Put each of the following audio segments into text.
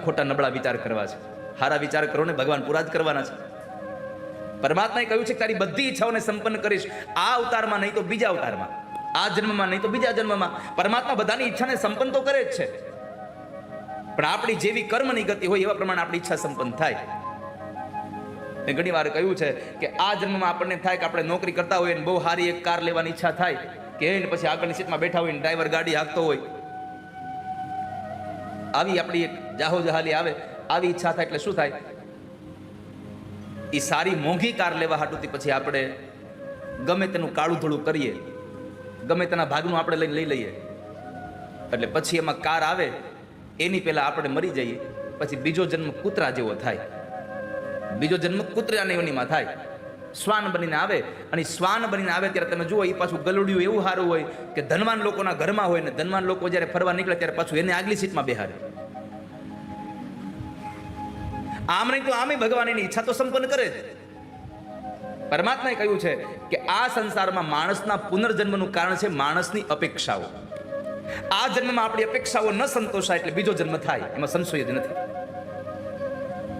ખોટા નબળા વિચાર કરવા છે. સારા વિચાર કરો ને, ભગવાન પૂરા જ કરવાના છે. પરમાત્માએ કહ્યું છે કે તારી બધી ઈચ્છાઓને સંપન્ન કરીશ, આ અવતારમાં નહીં તો બીજા અવતારમાં, આ જન્મમાં નહીં તો બીજા જન્મમાં. પરમાત્મા બધાની ઈચ્છાને સંપન્ન તો કરે જ છે, પણ આપણી જેવી કર્મની ગતિ હોય એવા પ્રમાણે આપણી ઈચ્છા સંપન્ન થાય. મેં ઘણી વાર કહ્યું છે કે આ જન્મમાં આપણને થાય કે આપણે નોકરી કરતા હોય ને બહુ સારી એક કાર લેવાની ઈચ્છા થાય, કે એને પછી આગળની સીટમાં બેઠા હોય ને ડ્રાઈવર ગાડી હાંકતો હોય, આવી આપણી એક જાહો જહાલી આવે, આવી ઈચ્છા થાય એટલે શું થાય? એ સારી મોંઘી કાર લેવા હાટુથી પછી આપણે ગમે તેનું કાળું ધોળું કરીએ, ગમે તેના ભાગનું આપણે લઈ લઈએ, એટલે પછી એમાં કાર આવે એની પહેલા આપણે મરી જઈએ, પછી બીજો જન્મ કૂતરા જેવો થાય, બીજો જન્મ કૂતરાની યોનિમાં થાય, શ્વાન બનીને આવે. અને શ્વાન બનીને આવે ત્યારે તમે જુઓ, એ પાછું ગલુડિયું એવું સારું હોય કે ધનવાન લોકોના ઘરમાં હોય ને ધનવાન લોકો જ્યારે ફરવા નીકળે ત્યારે પાછું એને આગલી સીટમાં બેહારે. આમ નહીં તો આમે ભગવાન એની ઈચ્છા તો સંપન્ન કરે છે. પરમાત્માએ કહ્યું છે કે આ સંસારમાં માણસના પુનર્જન્મનું કારણ છે માણસની અપેક્ષાઓ. આ જન્મમાં આપણી અપેક્ષાઓ ન સંતોષાય એટલે બીજો જન્મ થાય, એમાં સંશય જ નથી.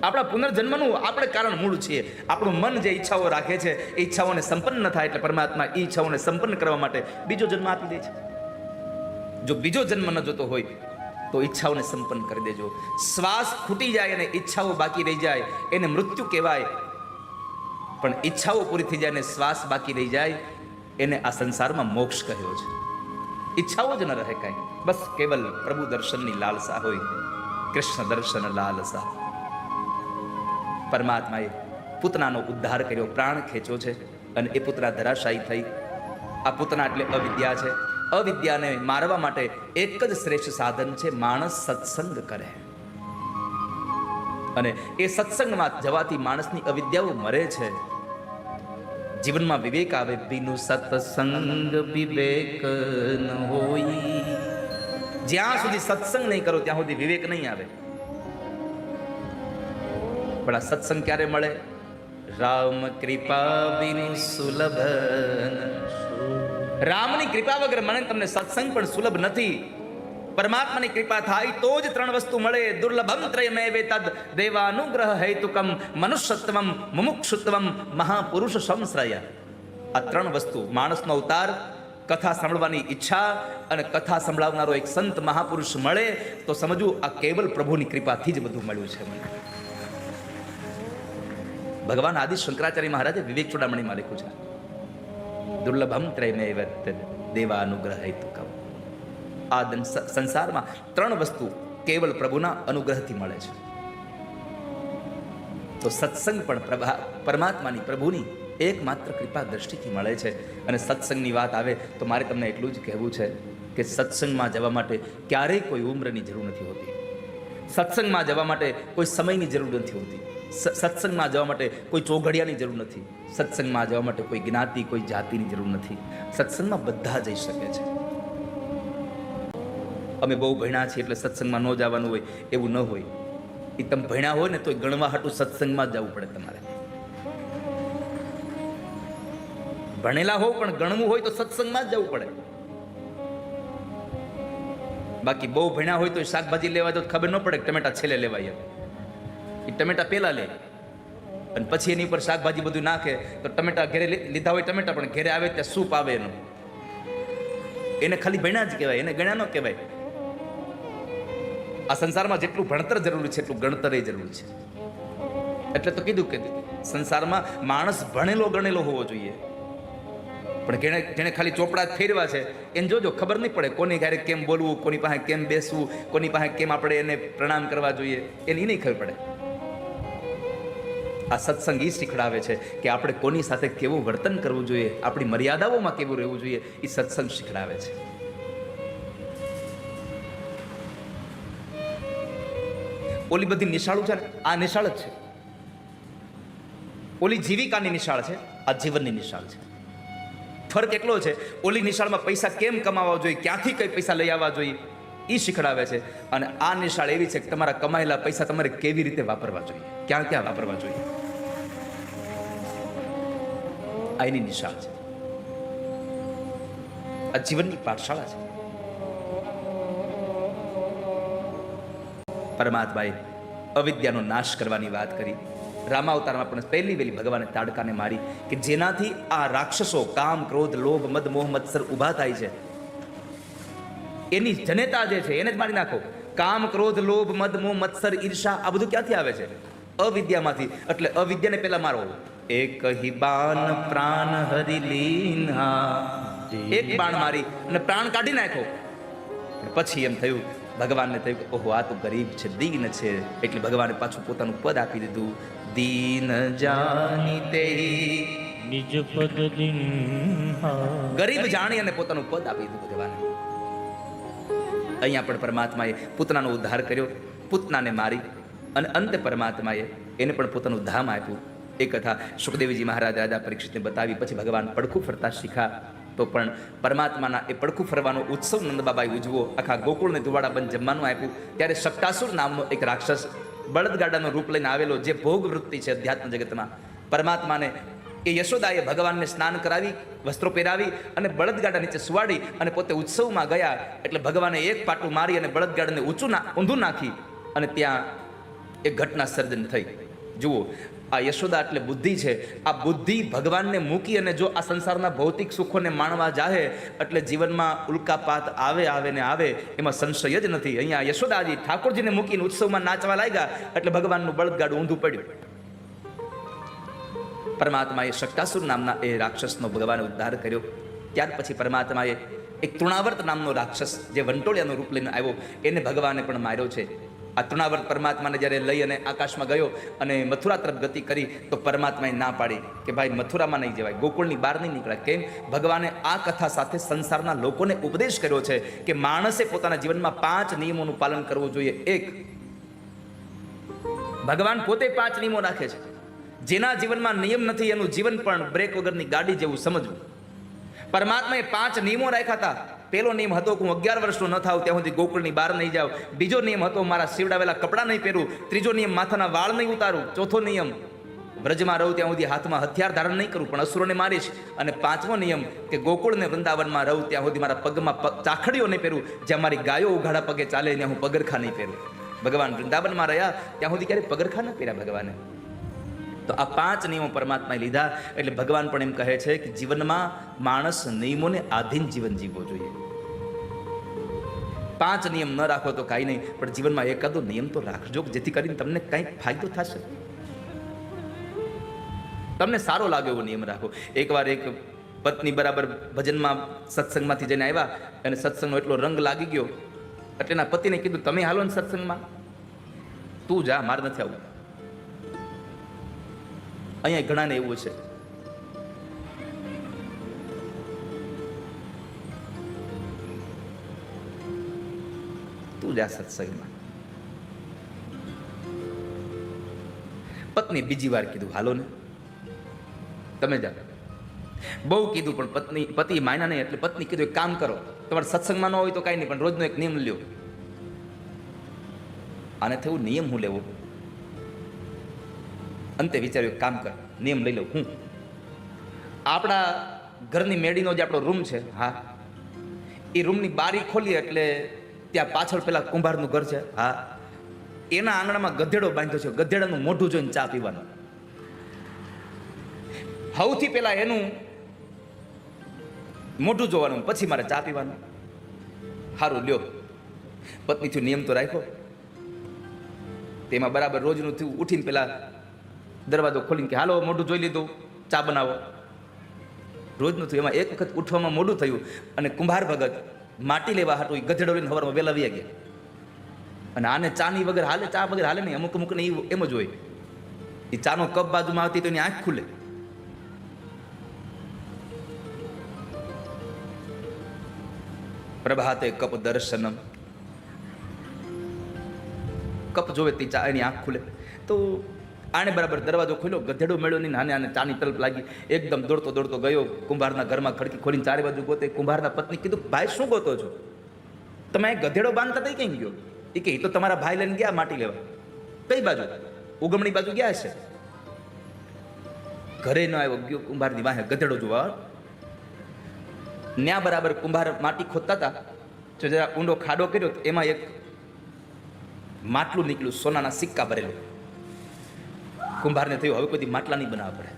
આપણા પુનર્જન્મનું આપણે કારણ મૂળ છીએ. આપણું મન જે ઈચ્છાઓ રાખે છે એ ઈચ્છાઓને સંપન્ન ન થાય એટલે પરમાત્મા એ ઈચ્છાઓને સંપન્ન કરવા માટે બીજો જન્મ આપી દે છે. જો બીજો જન્મ ન જોતો હોય તો ઈચ્છાઓને સંપન્ન કરી દેજો. શ્વાસ ખૂટી જાય અને ઈચ્છાઓ બાકી રહી જાય એને મૃત્યુ કહેવાય, પણ ઈચ્છાઓ પૂરી થઈ જાય અને શ્વાસ બાકી રહી જાય એને આ સંસારમાં મોક્ષ કહ્યો છે. ઈચ્છાઓ જ ન રહે કાંઈ, બસ કેવલ પ્રભુ દર્શનની લાલસા હોય, કૃષ્ણ દર્શન લાલસા. પરમાત્માએ પૂતનાનો ઉદ્ધાર કર્યો, પ્રાણ ખેંચ્યો છે અને એ પૂતના ધરાશાયી થઈ. આ પૂતના એટલે અવિદ્યા છે. અવિદ્યાને મારવા માટે એક જ શ્રેષ્ઠ સાધન છે, માણસ સત્સંગ કરે. અને એ સત્સંગમાં જવાથી માણસની અવિદ્યાઓ મરે છે, જીવનમાં વિવેક આવે. બીનું સત્સંગ વિવેક ન હોય. જ્યાં સુધી સત્સંગ નહીં કરો ત્યાં સુધી વિવેક નહીં આવે. પણ આ સત્સંગ ક્યારે મળે? રામ કૃપા બિન સુલભ. રામની કૃપા વગર મને તમને સત્સંગ પણ સુલભ નથી. પરમાત્માની કૃપા થાય તો જ ત્રણ વસ્તુ મળે. દુર્લભમ ત્રયમેવે તદ દેવાનુગ્રહ હેતુકમ મનુષ્યત્વમ મુમુક્ષુત્વમ મહાપુરુષ સંશ્રય. આ ત્રણ વસ્તુ, માણસનો અવતાર, કથા સાંભળવાની ઈચ્છા અને કથા સંભળાવનારો એક સંત મહાપુરુષ મળે તો સમજવું આ કેવલ પ્રભુની કૃપાથી જ બધું મળ્યું છે મને. ભગવાન આદિ શંકરાચાર્ય મહારાજે વિવેક ચૂડામણીમાં લખ્યું છે, દુર્લભમ ત્રયમેવ તદ દેવાનુગ્રહ હેતુકમ. આ સંસારમાં ત્રણ વસ્તુ કેવલ પ્રભુના અનુગ્રહથી મળે છે. તો સત્સંગ પણ પરમાત્માની, પ્રભુની એકમાત્ર કૃપા દ્રષ્ટિથી મળે છે. અને સત્સંગની વાત આવે તો મારે તમને એટલું જ કહેવું છે કે સત્સંગમાં જવા માટે ક્યારેય કોઈ ઉંમરની જરૂર નથી હોતી. સત્સંગમાં જવા માટે કોઈ સમયની જરૂર નથી હોતી. સત્સંગમાં જવા માટે કોઈ ચોઘડિયાની જરૂર નથી. સત્સંગમાં જવા માટે કોઈ જ્ઞાતિ, કોઈ જાતિની જરૂર નથી. સત્સંગમાં બધા જઈ શકે છે. અમે બહુ ભણ્યા છીએ એટલે સત્સંગમાં ન જવાનું હોય એવું ન હોય. એ તમે ભણ્યા હોય ને તો ગણવા હાટું સત્સંગમાં જ જવું પડે તમારે. ભણેલા હો પણ ગણવું હોય તો સત્સંગમાં જ જવું પડે. બાકી બહુ ભણ્યા હોય તો શાકભાજી લેવા તો ખબર ન પડે કે ટમેટા છેલ્લે લેવાય. એ ટમેટા પહેલા લે અને પછી એની ઉપર શાકભાજી બધું નાખે તો ટમેટા ઘરે લીધા હોય ટમેટા, પણ ઘરે આવે ત્યાં સૂપ આવે એનું. એને ખાલી ભણ્યા જ કહેવાય, એને ગણ્યા ન કહેવાય. આ સંસારમાં જેટલું ભણતર જરૂરી છે એટલું ગણતર એ જરૂરી છે. એટલે તો કીધું કે સંસારમાં માણસ ભણેલો ગણેલો હોવો જોઈએ, પણ જેને ખાલી ચોપડા ફેરવા છે એને જોજો ખબર નહીં પડે કોની ઘરે કેમ બોલવું, કોની પાસે કેમ બેસવું, કોની પાસે કેમ આપણે એને પ્રણામ કરવા જોઈએ, એને નહીં ખબર પડે. આ સત્સંગ એ શીખડાવે છે કે આપણે કોની સાથે કેવું વર્તન કરવું જોઈએ, આપણી મર્યાદાઓમાં કેવું રહેવું જોઈએ, એ સત્સંગ શીખડાવે છે. ઓલી બધી નિશાળો છે ને, આ નિશાળ જ છે. ઓલી જીવિકાની નિશાળ છે, આ જીવનની નિશાળ છે. ફરક એટલો છે, ઓલી નિશાળમાં પૈસા કેમ કમાવા જોઈએ, ક્યાંથી કઈ પૈસા લઈ આવવા જોઈએ એ શીખડાવે છે. અને આ નિશાળ એવી છે કે તમારા કમાયેલા પૈસા તમારે કેવી રીતે વાપરવા જોઈએ, ક્યાં ક્યાં વાપરવા જોઈએ, આ એની નિશાળ છે. આ જીવનની પાઠશાળા છે. પરમાત્માએ અવિદ્યાનો નાશ કરવાની વાત કરી. રામાવતારમાં પણ પહેલી વહેલી ભગવાને તાડકાને મારી કે જેનાથી આ રાક્ષસો કામ, ક્રોધ, લોભ, મદ, મોહ, મત્સર ઊભા થાય છે, એની જનેતા જે છે એને જ મારી નાખો. કામ, ક્રોધ, લોભ, મદ, મોહ, મત્સર, ઈર્ષા આ બધું ક્યાંથી આવે છે? અવિદ્યામાંથી. એટલે અવિદ્યાને પહેલા મારો. એક હિ બાણ પ્રાણ હરિ લીન્હા, એક બાણ મારી અને પ્રાણ કાઢી નાખો. પછી એમ થયું, ભગવાનને થયું કે ઓહો, આ તો ગરીબ છે, દીન છે, એટલે ભગવાને પાછું પોતાનું પદ આપી દીધું. દીન જાનીતે, નિજ પદ દીન્હા. ગરીબ જાણી અને પોતાનું પદ આપી દીધું ભગવાને. અહીંયા પણ પરમાત્માએ પૂતનાનો ઉદ્ધાર કર્યો, પૂતનાને મારી અને અંતે પરમાત્માએ એને પણ પોતાનું ધામ આપ્યું. એ કથા સુખદેવજી મહારાજ રાજા પરીક્ષિતને બતાવી. પછી ભગવાન પડખું ફરતા શીખા. તો પણ પરમાત્માના એ પડખું ફરવાનો ઉત્સવ નંદબાબાએ ઉજવો, આખા ગોકુળને ધુવાડા બંધ જમવાનું આપ્યું. ત્યારે શક્તાસુર નામનો એક રાક્ષસ બળદગાડાનું રૂપ લઈને આવેલો, જે ભોગ વૃત્તિ છે અધ્યાત્મ જગતમાં, પરમાત્માને એ યશોદાએ ભગવાનને સ્નાન કરાવી, વસ્ત્રો પહેરાવી અને બળદગાડા નીચે સુવાડી અને પોતે ઉત્સવમાં ગયા. એટલે ભગવાને એક પાટું મારી અને બળદગાડાને ઊંધું નાખી અને ત્યાં એક ઘટના સર્જન થઈ. જુઓ, આ યશોદા એટલે બુદ્ધિ છે. આ બુદ્ધિ ભગવાનને મૂકી અને જો આ સંસારના ભૌતિક સુખોને માણવા જાહે એટલે જીવનમાં ઉલ્કાપાત આવે ને આવે, એમાં સંશય જ નથી. અહીંયા યશોદાજી ઠાકોરજીને મૂકીને ઉત્સવમાં નાચવા લાગ્યા એટલે ભગવાનનું બળદગાડું ઊંધું પડ્યું. પરમાત્માએ શક્તાસુર નામના એ રાક્ષસનો ભગવાને ઉદ્ધાર કર્યો. ત્યાર પછી પરમાત્માએ એક તૃણાવર્ત નામનો રાક્ષસ જે વંટોળિયાનું રૂપ લઈને આવ્યો, એને ભગવાને પણ માર્યો છે. આ તૃણાવર્ત પરમાત્માને જ્યારે લઈ અને આકાશમાં ગયો અને મથુરા તરફ ગતિ કરી તો પરમાત્માએ ના પાડી કે ભાઈ મથુરામાં નહીં જવાય, ગોકુળની બહાર નહીં નીકળાય. કેમ? ભગવાને આ કથા સાથે સંસારના લોકોને ઉપદેશ કર્યો છે કે માણસે પોતાના જીવનમાં 5 નિયમોનું પાલન કરવું જોઈએ. એક, ભગવાન પોતે 5 નિયમો રાખે છે. જેના જીવનમાં નિયમ નથી એનું જીવન પણ બ્રેક વગરની ગાડી જેવું સમજવું. પરમાત્માએ 5 નિયમો રાખ્યા હતા. પહેલો નિયમ હતો કે હું 11 વર્ષનો ન થાવ ત્યાં સુધી ગોકુળની બહાર નહીં જાઉં. બીજો નિયમ હતો મારા સીવડાવેલા કપડાં નહીં પહેરું. ત્રીજો નિયમ માથાના વાળ નહીં ઉતારું. ચોથો નિયમ બ્રજમાં રહું ત્યાં સુધી હાથમાં હથિયાર ધારણ નહીં કરું પણ અસુરોને મારીશ. અને 5મો નિયમ કે ગોકુળ ને વૃંદાવનમાં રહું ત્યાં સુધી મારા પગમાં ચાખડીઓ નહીં પહેરું. જ્યાં મારી ગાયો ઉઘાડા પગે ચાલે ત્યાં હું પગરખા નહીં પહેરું. ભગવાન વૃંદાવનમાં રહ્યા ત્યાં સુધી ક્યારેય પગરખા ન પહેર્યા ભગવાને. તો આ 5 નિયમો પરમાત્માએ લીધા. એટલે ભગવાન પણ એમ કહે છે કે જીવનમાં માણસ નિયમોને આધીન જીવન જીવવો જોઈએ. 5 નિયમ ન રાખો તો કાંઈ નહીં, પણ જીવનમાં એકાદો નિયમ તો રાખજો જેથી કરીને તમને કંઈક ફાયદો થશે, તમને સારો લાગે એવો નિયમ રાખો. એકવાર એક પત્ની બરાબર ભજનમાં સત્સંગમાંથી જઈને આવ્યા અને સત્સંગનો એટલો રંગ લાગી ગયો એટલે એના પતિને કીધું તમે હાલો ને સત્સંગમાં, તું જા, મારે નથી આવું. અહીંયા ઘણાને એવું છે. તું જા સત્સંગમાં. પત્ની બીજી વાર કીધું હાલો ને તમે જા. બહુ કીધું પણ પતિ માન્યા નહીં. એટલે પત્ની કીધું એક કામ કરો, તમારે સત્સંગમાં ન હોય તો કાંઈ નહીં પણ રોજનો એક નિયમ લ્યો. આને થયું નિયમ હું લેવો. અંતે વિચાર્યું એક કામ કર, નિયમ લઈ લઉં. હું આપણા ઘરની મેડીનો જે આપણો રૂમ છે, હા, એ રૂમની બારી ખોલીએ એટલે ત્યાં પાછળ પેલા કુંભારનું ઘર છે, હા, એના આંગણામાં ગધેડો બાંધ્યો છે. ગધેડાનું મોઢું જોઈને ચા પીવાનું. સૌથી પહેલા એનું મોઢું જોવાનું, પછી મારે ચા પીવાનું. સારું લ્યો, પત્નીથી નિયમ તો રાખ્યો. તેમાં બરાબર રોજનું થયું. ઉઠીને પેલા દરવાજો ખોલીને કે હાલો મોઢું જોઈ લીધું, ચા બનાવો. રોજનું થયું. એમાં એક વખત ઉઠવામાં મોડું થયું અને કુંભાર ભગત માટી લેવા હાટું ગધેડો લઈને સવારમાં વહેલા વ્યા ગયા. અને આને ચાની વગર હાલે, ચા વગર હાલે નહીં. અમુક ને એમ જ હોય. એ ચાનો કપ બાજુમાં આવતી તો એની આંખ ખુલે. પ્રભાતે કપ દર્શનમ, કપ જોવે તે ચા એની આંખ ખુલે. તો આને બરાબર દરવાજો ખોલ્યો, ગધેડો મળ્યો નહીં. આને ચાની તલપ લાગી. એકદમ દોડતો દોડતો ગયો કુંભારના ઘરમાં, ખડકી ખોલીને ચારે બાજુ ગોતે. કુંભારના પત્ની કીધું ભાઈ શું ગોતો છો? તમે ગધેડો બાંધતા તઈ કઈ ગયો? એ કે એ તો તમારા ભાઈ લઈને ગયા માટી લેવા. કઈ બાજુ? ઉગમણી બાજુ ગયા છે. ઘરે ન આવ્યો, ગયો કુંભારની વાહે ગધેડો જોવા. ન્યા બરાબર કુંભાર માટી ખોદતા હતા તો જરા ઊંડો ખાડો કર્યો. એમાં એક માટલું નીકળ્યું, સોનાના સિક્કા ભરેલું. કુંભારને થયું હવે કોઈ માટલા નહીં બનાવવા પડે.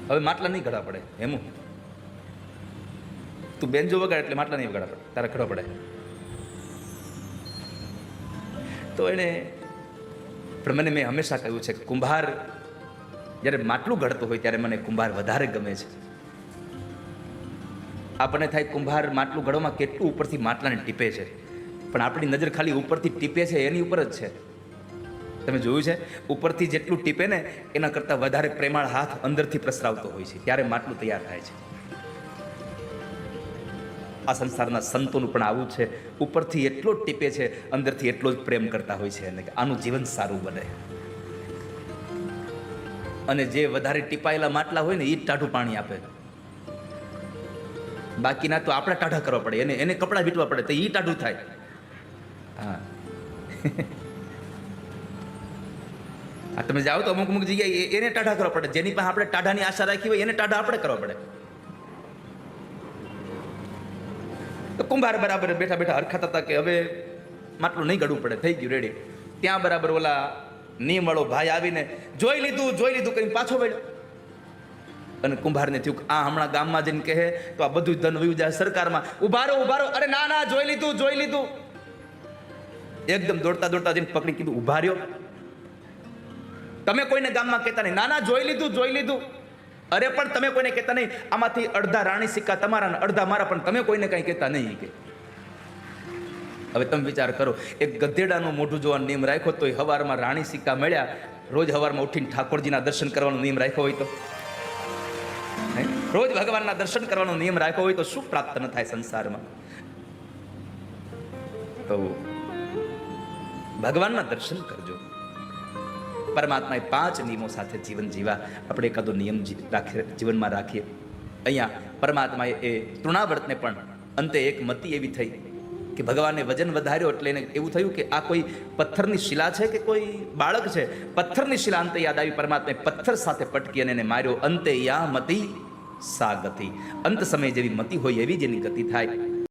હવે માટલા નહીં ઘડવા પડે. હેમુ, તું બેન્જો વગાડ એટલે માટલા નહીં વગાડવા પડે, તારે ઘડવા પડે. તો એને પણ મેં હંમેશા કહ્યું છે કે કુંભાર જ્યારે માટલું ઘડતો હોય ત્યારે મને કુંભાર વધારે ગમે છે. આપણને થાય કુંભાર માટલું ઘડવામાં કેટલું ઉપરથી માટલાને ટીપે છે, પણ આપણી નજર ખાલી ઉપરથી ટીપે છે એની ઉપર જ છે. તમે જોયું છે, ઉપરથી જેટલું ટીપે ને એના કરતાં વધારે પ્રેમાળ હાથ અંદરથી પ્રસરાવતો હોય છે, ત્યારે માટલું તૈયાર થાય છે. આ સંસારના સંતોનું પણ આવું છે, ઉપરથી એટલો જ ટીપે છે, અંદરથી એટલો જ પ્રેમ કરતા હોય છે, અને આનું જીવન સારું બને. અને જે વધારે ટીપાયેલા માટલા હોય ને એ જ ટાઢું પાણી આપે, બાકીના તો આપણે ટાઢા કરવા પડે, એને કપડાં વીટવા પડે તો એ ટાઢું થાય. હા, આ તમે જાઓ તો અમુક અમુક જગ્યાએ એને ટાઢા કરવા પડે, જેની પાસે આપણે ટાઢાની આશા રાખી હોય એને ટાઢા આપણે કરવા પડે. તો કુંભાર બરાબર બેઠા બેઠા હરખાતા હતા કે હવે માટલું નહીં ઘડવું પડે, થઈ ગયું રેડી. ત્યાં બરાબર ઓલા નિયમવાળો ભાઈ આવીને જોઈ લીધું કરીને પાછો વળ્યો. અને કુંભારને થયું કે આ હમણાં ગામમાં જઈને કહે તો આ બધું ધન વયું જાય સરકારમાં. ઉભા રહો. અરે ના, જોઈ લીધું. એકદમ દોડતા જઈને પકડી કીધું ઉભા રહ્યો, તમે કોઈને ગામમાં કહેતા નહીં. ના, જોઈ લીધું. અરે પણ તમે કોઈને કહેતા નહીં, આમાંથી અડધા રાણી સિક્કા તમારા અડધા મારા, પણ તમે કોઈને કંઈ કહેતા નહીં કે. હવે તમે વિચાર કરો, એક ગધેડાનું મોઢું જોવાનો નિયમ રાખ્યો તો હવારમાં રાણી સિક્કા મળ્યા, રોજ હવારમાં ઉઠીને ઠાકોરજીના દર્શન કરવાનો નિયમ રાખ્યો હોય તો, રોજ ભગવાનના દર્શન કરવાનો નિયમ રાખ્યો હોય તો શું પ્રાપ્ત ન થાય સંસારમાં. તો ભગવાનના દર્શન કરજો. પરમાત્માએ 5 નિયમો સાથે જીવન જીવા, આપણે એકાદો નિયમ જીવનમાં રાખીએ. અહીંયા પરમાત્માએ એ તૃણાવ્રતને પણ અંતે એક મતિ એવી થઈ કે ભગવાને વજન વધાર્યો એટલે એને એવું થયું કે આ કોઈ પથ્થરની શિલા છે કે કોઈ બાળક છે. પથ્થરની શિલા અંતે યાદ આવી, પરમાત્માએ પથ્થર સાથે પટકી અને એને માર્યો. અંતે યા મતિ સા ગતિ. અંત સમય જેવી મતિ હોય એવી જેની ગતિ થાય.